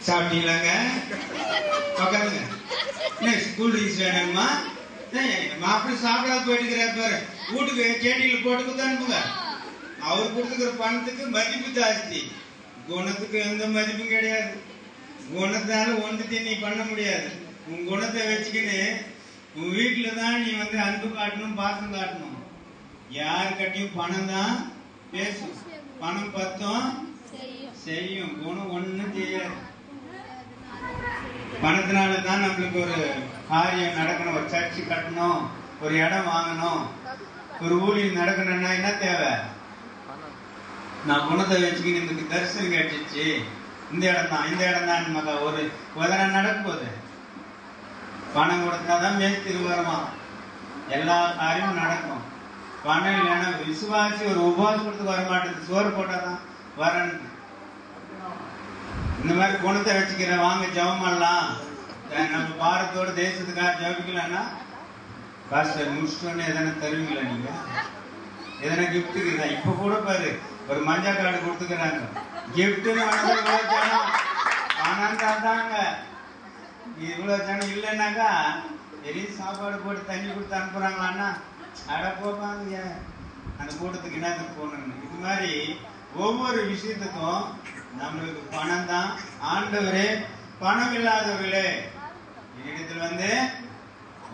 சாப்பிட்டீங்களாங்க? உட்காருங்க. என்ன school raise வேணுமா? மாப்பிள்ளை சாப்பிடாத போயிட்டு பாரு. வீட்டுக்கு கேட்டியில் போட்டு கொடுத்து அனுப்புங்க. அவர் கொடுத்துக்கிற பணத்துக்கு மதிப்பு ஜாஸ்தி, குணத்துக்கு எந்த மதிப்பும் கிடையாது. குணத்தால ஒன்றுத்தையும் நீ பண்ண முடியாது. உன் குணத்தை வச்சுக்கின்னு உன் வீட்டுல தான் நீ வந்து அன்பு காட்டணும், பாசம் காட்டணும். யார் கட்டியும் பணம் தான் பேசும். பணம் பத்தும் செய்யும், குணம் ஒண்ணும் செய்யாது. பணத்தினால தான் நம்மளுக்கு ஒரு காரியம் நடக்கணும், ஒரு சர்ச்சு கட்டணும், ஒரு இடம் வாங்கணும், ஒரு ஊழியம் நடக்கணும்னா என்ன தேவை? நான் குணத்தை வச்சுக்கின்னு இந்த தரிசனம் கிடைச்சிச்சு, இந்த இடம் தான் இந்த இடம் தான் மகா ஒரு உதன நடக்க போகுது. பணம் கொடுத்தாதான் மேஸ்திரி வருமா, எல்லா காரியமும் நடக்கும். பணம் இல்லைன்னா விசுவாசி ஒரு உபவாசம் கொடுத்து வர மாட்டேது, சோறு போட்டாதான் வரணும். இந்த மாதிரி குணத்தை வச்சுக்கிற வாங்க ஜெபம் பண்ணலாம், நம்ம பாரத்தோட தேசத்துக்காக ஜெபிக்கலாம்னா பாஸ்டர் முடிச்சிட்டோன்னு எதனா தருவீங்களா? நீங்க எதனா கிஃப்ட் இருக்குதா? இப்ப கூட பாரு ஒரு மஞ்சா கார்டு கொடுத்துக்கிறாங்க, கிஃப்ட்னு இவ்வளவு ஜனம் பணம் தாங்க. இவ்வளவு ஜனம் இல்லைன்னாக்கா எரியும் சாப்பாடு போட்டு தண்ணி கொடுத்து அனுப்புறாங்களான்னா அட போப்பாங்க அந்த கூட்டத்துக்கு என்னத்துக்கு போகணும்னு. இது மாதிரி ஒவ்வொரு விஷயத்துக்கும் நம்மளுக்கு பணம் தான். ஆண்டவரே பணம் இல்லாதவர்களே இடத்துல வந்து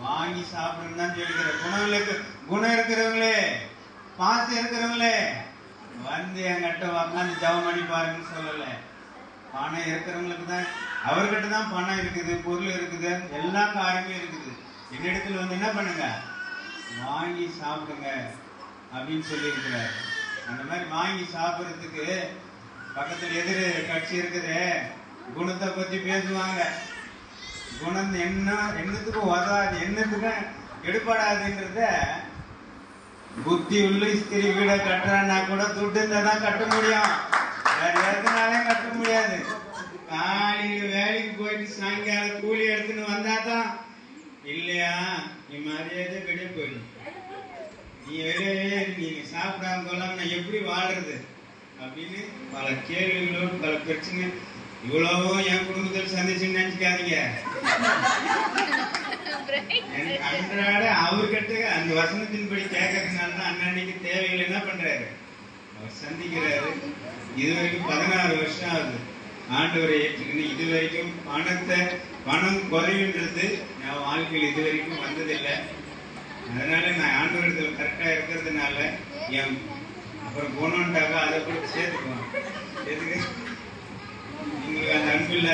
வாங்கி சாப்பிடணும் தான் சொல்லிக்கிற. குணம் இருக்கிறவங்களே, பாசம் இருக்கிறவங்களே வந்து என்கிட்ட உட்காந்து ஜெபம் பண்ணி பாருங்கன்னு சொல்லல. பணம் இருக்கிறவங்களுக்கு தான், அவர்கிட்ட தான் பணம் இருக்குது, பொருள் இருக்குது, எல்லா காரியமும் இருக்குது. என்னிடத்துல வந்து என்ன பண்ணுங்க, வாங்கி சாப்பிடுங்க அப்படின்னு சொல்லி இருக்கிறார். அந்த மாதிரி வாங்கி சாப்பிடுறதுக்கு பக்கத்துல எதிர் கட்சி இருக்குது, குணத்தை பத்தி பேசுவாங்க. குணம் என்னத்துக்கும் உதவாது, என்னத்துக்கும் எடுபடாதுன்றத. புத்தி உள்ள ஸ்திரி வீட கட்டுறான்னா கூட துட்டு இருந்தா தான் கட்ட முடியும், வேற எதுனாலும் கட்ட முடியாது. காலையில வேலைக்கு போயிட்டு சாயங்காலம் கூலி எடுத்துன்னு வந்தாதான், இல்லையா நீ மரியாதை வெளியே போயிடும். நீ வெளியே நீங்க சாப்பிடாம கொள்ளாம நான் எப்படி வாழ்றது அப்படின்னு பல கேள்விகளோடு பல பிரச்சனை இவ்வளவும் என் குடும்பத்தில் சந்திச்சுன்னு நினைச்சுக்காதீங்க. அன்றாட அவர்கிட்ட அந்த வசனத்தின்படி கேட்கறதுனால தான் அன்னன்னைக்கு தேவைகள் என்ன பண்றாரு, அவர் சந்திக்கிறாரு. இதுவரைக்கும் 16 வருஷம் ஆகுது ஆண்டவரை ஏற்றுக்கணும். இது வரைக்கும் பணம் குறைவுன்றது என் வாழ்க்கையில் இது வரைக்கும் வந்ததில்லை. அதனால நான் ஆண்டவரத்தில் கரெக்டா இருக்கிறதுனால என் அப்புறம் குணம்ட்டாக்கா அதை கூட சேர்த்துக்குவோம். எதுக்கு உங்களுக்கு அந்த அன்பு இல்லை?